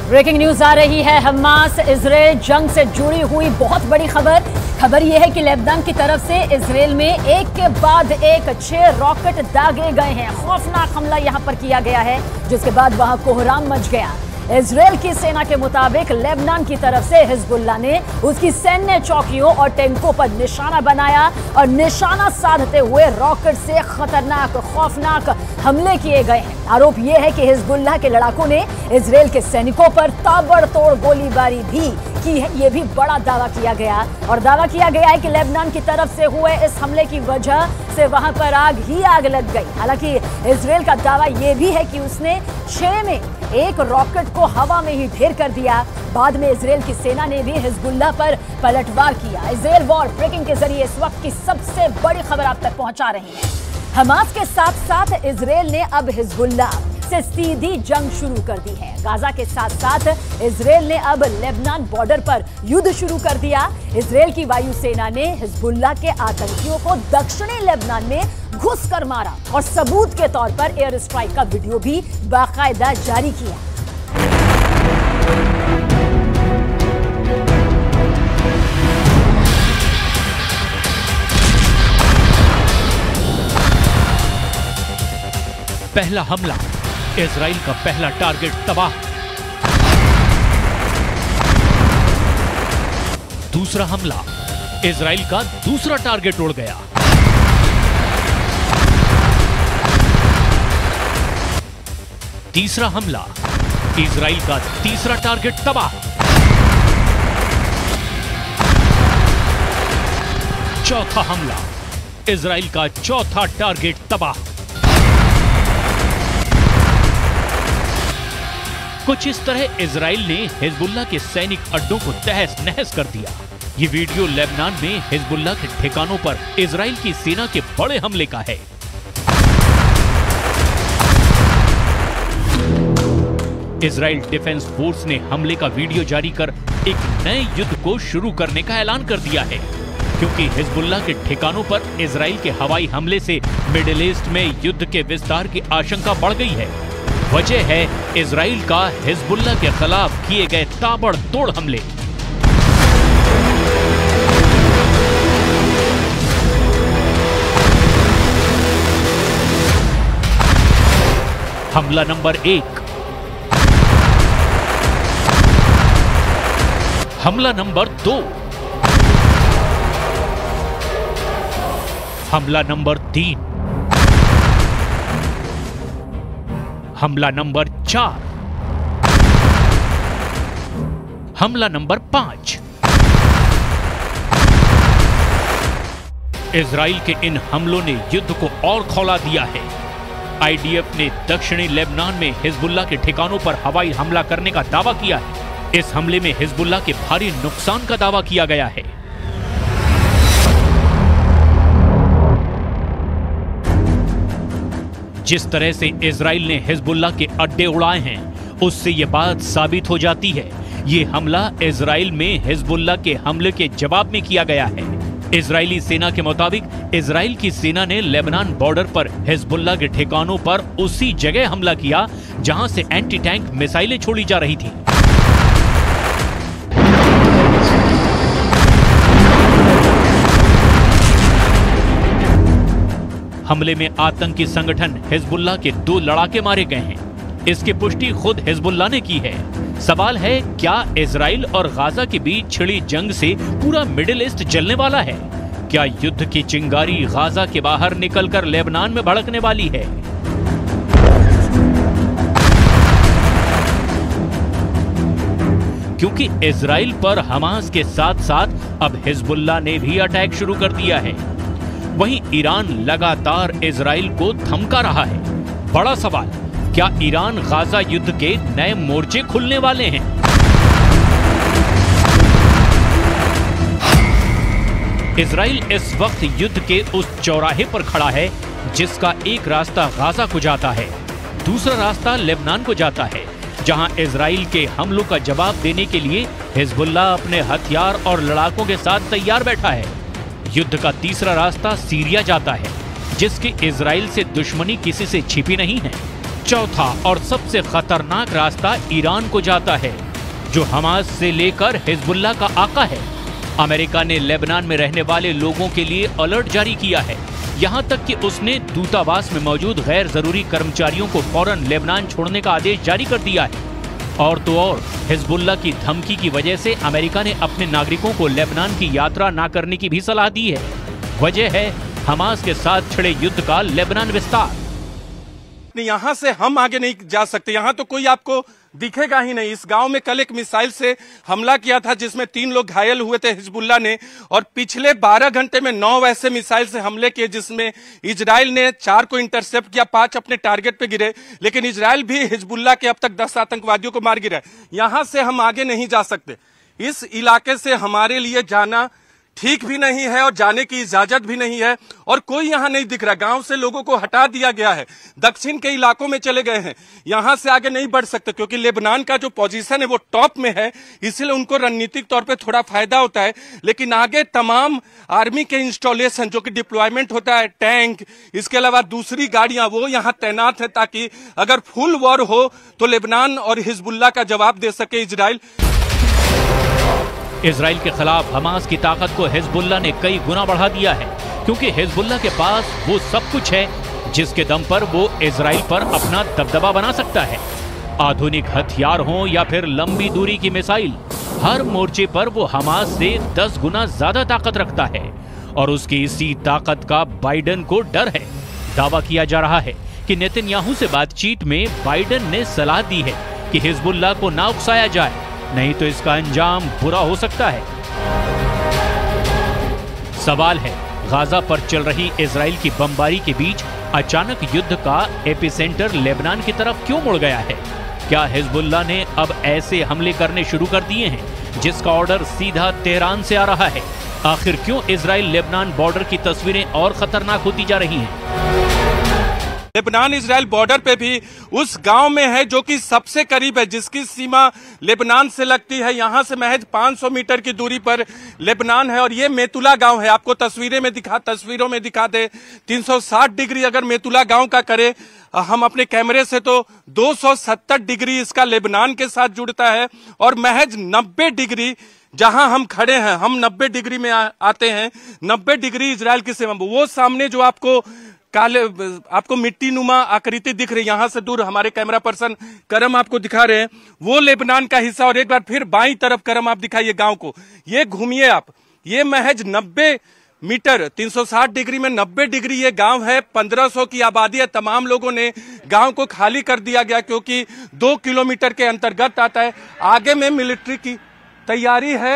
Breaking news आ रही है। Hamas Israel जंग से जुड़ी हुई बहुत बड़ी खबर यह है कि लेबनान की तरफ से इजराइल में एक के बाद एक 6 रॉकेट दागे गए हैं। खौफनाक हमला यहां पर किया गया है, जिसके बाद वहां कोहराम मच गया। इजराइल की सेना के मुताबिक लेबनान की तरफ से हिजबुल्लाह ने उसकी सैन्य चौकियों और टैंकों पर निशाना बनाया और निशाना साधते हुए रॉकेट से खतरनाक खौफनाक हमले किए गए हैं। आरोप यह है कि हिजबुल्लाह के लड़ाकों ने इजराइल के सैनिकों पर ताबड़तोड़ गोलीबारी भी की है। यह भी बड़ा दावा किया गया और दावा किया गया है कि लेबनान की तरफ से हुए इस हमले की वजह से वहां पर आग लग गई। हालांकि इजराइल का दावा यह भी है कि उसने 6 में एक रॉकेट को हवा में ही ढेर कर दिया। बाद में इजराइल की सेना ने भी हिजबुल्लाह पर पलटवार किया। इजराइल वॉर ब्रेकिंग के जरिए इस वक्त की सबसे बड़ी खबर आप तक पहुंचा रही है। हमास के साथ साथ इजराइल ने अब हिजबुल्लाह से सीधी जंग शुरू कर दी है। गाजा के साथ साथ इजराइल ने अब लेबनान बॉर्डर पर युद्ध शुरू कर दिया। इजराइल की वायुसेना ने हिजबुल्लाह के आतंकियों को दक्षिणी लेबनान में घुसकर मारा और सबूत के तौर पर एयर स्ट्राइक का वीडियो भी बाकायदा जारी किया। पहला हमला, इजराइल का पहला टारगेट तबाह। दूसरा हमला, इजराइल का दूसरा टारगेट उड़ गया। तीसरा हमला, इजराइल का तीसरा टारगेट तबाह। चौथा हमला, इजराइल का चौथा टारगेट तबाह। कुछ इस तरह इजराइल ने हिजबुल्लाह के सैनिक अड्डों को तहस नहस कर दिया। ये वीडियो लेबनान में हिजबुल्लाह के ठिकानों पर इजराइल की सेना के बड़े हमले का है। इजराइल डिफेंस फोर्स ने हमले का वीडियो जारी कर एक नए युद्ध को शुरू करने का ऐलान कर दिया है, क्योंकि हिजबुल्लाह के ठिकानों पर इजराइल के हवाई हमले से मिडिल ईस्ट में युद्ध के विस्तार की आशंका बढ़ गई है। वजह है इजराइल का हिजबुल्लाह के खिलाफ किए गए ताबड़तोड़ हमले। हमला नंबर 1, हमला नंबर 2, हमला नंबर 3, हमला नंबर 4, हमला नंबर 5। इजराइल के इन हमलों ने युद्ध को और खौला दिया है। आईडीएफ ने दक्षिणी लेबनान में हिजबुल्लाह के ठिकानों पर हवाई हमला करने का दावा किया है। इस हमले में हिजबुल्लाह के भारी नुकसान का दावा किया गया है। जिस तरह से इजराइल ने हिजबुल्लाह के अड्डे उड़ाए हैं, उससे यह बात साबित हो जाती है ये हमला इजराइल में हिजबुल्लाह के हमले के जवाब में किया गया है। इजरायली सेना के मुताबिक इजराइल की सेना ने लेबनान बॉर्डर पर हिजबुल्लाह के ठिकानों पर उसी जगह हमला किया जहां से एंटी टैंक मिसाइलें छोड़ी जा रही थी। हमले में आतंकी संगठन हिजबुल्लाह के 2 लड़ाके मारे गए हैं। इसकी पुष्टि खुद हिजबुल्लाह ने की है। सवाल है, क्या इजराइल और गाजा के बीच छिड़ी जंग से पूरा मिडिल ईस्ट जलने वाला है? क्या युद्ध की चिंगारी गाजा के बाहर निकलकर लेबनान में भड़कने वाली है? क्योंकि इजराइल पर हमास के साथ साथ अब हिजबुल्लाह ने भी अटैक शुरू कर दिया है। वहीं ईरान लगातार इजराइल को धमका रहा है। बड़ा सवाल, क्या ईरान गाजा युद्ध के नए मोर्चे खुलने वाले हैं? इजराइल इस वक्त युद्ध के उस चौराहे पर खड़ा है जिसका एक रास्ता गाजा को जाता है, दूसरा रास्ता लेबनान को जाता है, जहां इजराइल के हमलों का जवाब देने के लिए हिजबुल्लाह अपने हथियार और लड़ाकों के साथ तैयार बैठा है। युद्ध का तीसरा रास्ता सीरिया जाता है, जिसकी इजराइल से दुश्मनी किसी से छिपी नहीं है। चौथा और सबसे खतरनाक रास्ता ईरान को जाता है, जो हमास से लेकर हिजबुल्लाह का आका है। अमेरिका ने लेबनान में रहने वाले लोगों के लिए अलर्ट जारी किया है। यहां तक कि उसने दूतावास में मौजूद गैर जरूरी कर्मचारियों को फौरन लेबनान छोड़ने का आदेश जारी कर दिया है। और तो और हिजबुल्लाह की धमकी की वजह से अमेरिका ने अपने नागरिकों को लेबनान की यात्रा न करने की भी सलाह दी है। वजह है हमास के साथ छिड़े युद्ध का लेबनान विस्तार। यहाँ से हम आगे नहीं जा सकते, यहाँ तो कोई आपको दिखेगा ही नहीं। इस गांव में कल एक मिसाइल से हमला किया था जिसमें 3 लोग घायल हुए थे हिजबुल्लाह ने, और पिछले 12 घंटे में 9 ऐसे मिसाइल से हमले किए जिसमें इजराइल ने 4 को इंटरसेप्ट किया, 5 अपने टारगेट पे गिरे। लेकिन इजराइल भी हिजबुल्लाह के अब तक 10 आतंकवादियों को मार गिरा। यहाँ से हम आगे नहीं जा सकते। इस इलाके से हमारे लिए जाना ठीक भी नहीं है और जाने की इजाजत भी नहीं है, और कोई यहाँ नहीं दिख रहा। गांव से लोगों को हटा दिया गया है, दक्षिण के इलाकों में चले गए हैं। यहाँ से आगे नहीं बढ़ सकते क्योंकि लेबनान का जो पोजीशन है वो टॉप में है, इसलिए उनको रणनीतिक तौर पे थोड़ा फायदा होता है। लेकिन आगे तमाम आर्मी के इंस्टॉलेशन जो कि डिप्लॉयमेंट होता है, टैंक, इसके अलावा दूसरी गाड़ियां, वो यहाँ तैनात है ताकि अगर फुल वॉर हो तो लेबनान और हिजबुल्लाह का जवाब दे सके इजराइल। इजराइल के खिलाफ हमास की ताकत को हिजबुल्लाह ने कई गुना बढ़ा दिया है, क्योंकि हिजबुल्लाह के पास वो सब कुछ है जिसके दम पर वो इजराइल पर अपना दबदबा बना सकता है। आधुनिक हथियार हो या फिर लंबी दूरी की मिसाइल, हर मोर्चे पर वो हमास से 10 गुना ज्यादा ताकत रखता है। और उसकी इसी ताकत का बाइडेन को डर है। दावा किया जा रहा है कि नेतन्याहू से बातचीत में बाइडेन ने सलाह दी है कि हिजबुल्लाह को ना उकसाया जाए, नहीं तो इसका अंजाम बुरा हो सकता है। सवाल है, गाजा पर चल रही इजराइल की बमबारी के बीच अचानक युद्ध का एपिसेंटर लेबनान की तरफ क्यों मुड़ गया है? क्या हिजबुल्लाह ने अब ऐसे हमले करने शुरू कर दिए हैं जिसका ऑर्डर सीधा तेहरान से आ रहा है? आखिर क्यों इजराइल लेबनान बॉर्डर की तस्वीरें और खतरनाक होती जा रही हैं? लेबनान इजराइल बॉर्डर पे भी उस गांव में है जो कि सबसे करीब है, जिसकी सीमा लेबनान से लगती है। यहां से महज 500 मीटर की दूरी पर लेबनान है, और ये मेतुला गांव है। आपको तस्वीरों में दिखा दे 360 डिग्री अगर मेतुला गांव का करे हम अपने कैमरे से, तो 270 डिग्री इसका लेबनान के साथ जुड़ता है, और महज 90 डिग्री जहां हम खड़े हैं, हम 90 डिग्री में आते हैं। 90 डिग्री इजराइल की सीमा। वो सामने जो आपको मिट्टी नुमा आकृति दिख रही है, यहां से दूर हमारे कैमरा पर्सन करम आपको दिखा रहे हैं, वो लेबनान का हिस्सा। और एक बार फिर बाईं तरफ करम आप दिखाइए गांव को, ये घूमिए आप, ये महज 90 मीटर 360 डिग्री में 90 डिग्री ये गांव है। 1500 की आबादी है। तमाम लोगों ने गांव को खाली कर दिया गया क्योंकि 2 किलोमीटर के अंतर्गत आता है। आगे में मिलिट्री की तैयारी है।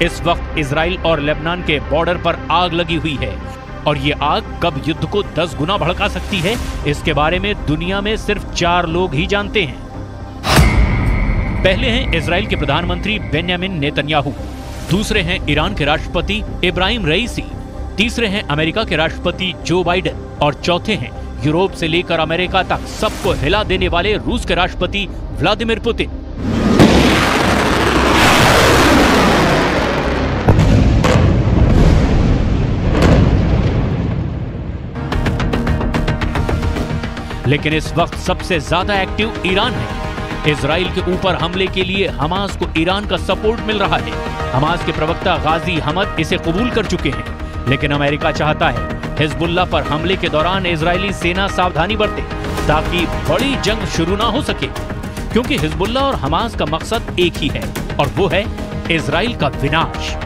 इस वक्त इजराइल और लेबनान के बॉर्डर पर आग लगी हुई है, और ये आग कब युद्ध को 10 गुना भड़का सकती है, इसके बारे में दुनिया में सिर्फ 4 लोग ही जानते हैं। पहले हैं इजराइल के प्रधानमंत्री बेंयामिन नेतन्याहू, दूसरे हैं ईरान के राष्ट्रपति इब्राहिम रईसी, तीसरे हैं अमेरिका के राष्ट्रपति जो बाइडेन, और चौथे हैं यूरोप से लेकर अमेरिका तक सबको हिला देने वाले रूस के राष्ट्रपति व्लादिमीर पुतिन। लेकिन इस वक्त सबसे ज्यादा एक्टिव ईरान है। इजराइल के ऊपर हमले के लिए हमास को ईरान का सपोर्ट मिल रहा है। हमास के प्रवक्ता गाजी हमद इसे कबूल कर चुके हैं, लेकिन अमेरिका चाहता है हिजबुल्लाह पर हमले के दौरान इजरायली सेना सावधानी बरते ताकि बड़ी जंग शुरू ना हो सके, क्योंकि हिजबुल्लाह और हमास का मकसद एक ही है, और वो है इजराइल का विनाश।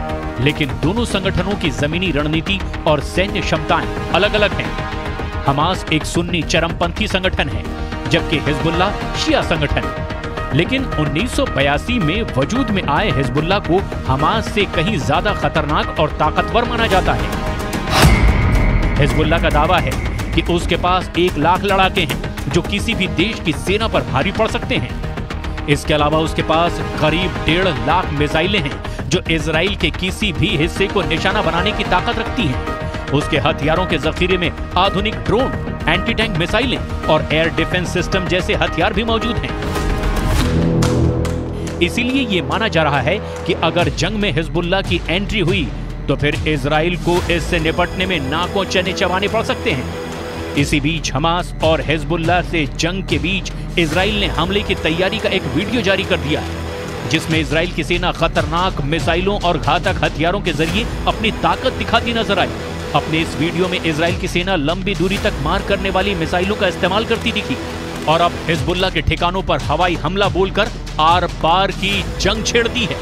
लेकिन दोनों संगठनों की जमीनी रणनीति और सैन्य क्षमताएं अलग अलग हैं। हमास एक सुन्नी चरमपंथी संगठन है, जबकि हिजबुल्लाह शिया संगठन है। लेकिन 1982 में वजूद में आए हिजबुल्लाह को हमास से कहीं ज्यादा खतरनाक और ताकतवर माना जाता है। हिजबुल्लाह का दावा है कि उसके पास 1 लाख लड़ाके हैं जो किसी भी देश की सेना पर भारी पड़ सकते हैं। इसके अलावा उसके पास करीब 1.5 लाख मिसाइलें हैं जो इजराइल के किसी भी हिस्से को निशाना बनाने की ताकत रखती हैं। उसके हथियारों के जखीरे में आधुनिक ड्रोन, एंटी टैंक मिसाइलें और एयर डिफेंस सिस्टम जैसे हथियार भी मौजूद हैं। इसीलिए ये माना जा रहा है कि अगर जंग में हिजबुल्लाह की एंट्री हुई तो फिर इजराइल को इससे निपटने में नाकों चने चबाने पड़ सकते हैं। इसी बीच हमास और हिजबुल्लाह से जंग के बीच इजराइल ने हमले की तैयारी का एक वीडियो जारी कर दिया है, जिसमें इजराइल की सेना खतरनाक मिसाइलों और घातक हथियारों के जरिए अपनी ताकत दिखाती नजर आई। अपने इस वीडियो में इजराइल की सेना लंबी दूरी तक मार करने वाली मिसाइलों का इस्तेमाल करती दिखी और अब हिजबुल्लाह के ठिकानों पर हवाई हमला बोलकर आर पार की जंग छेड़ दी है।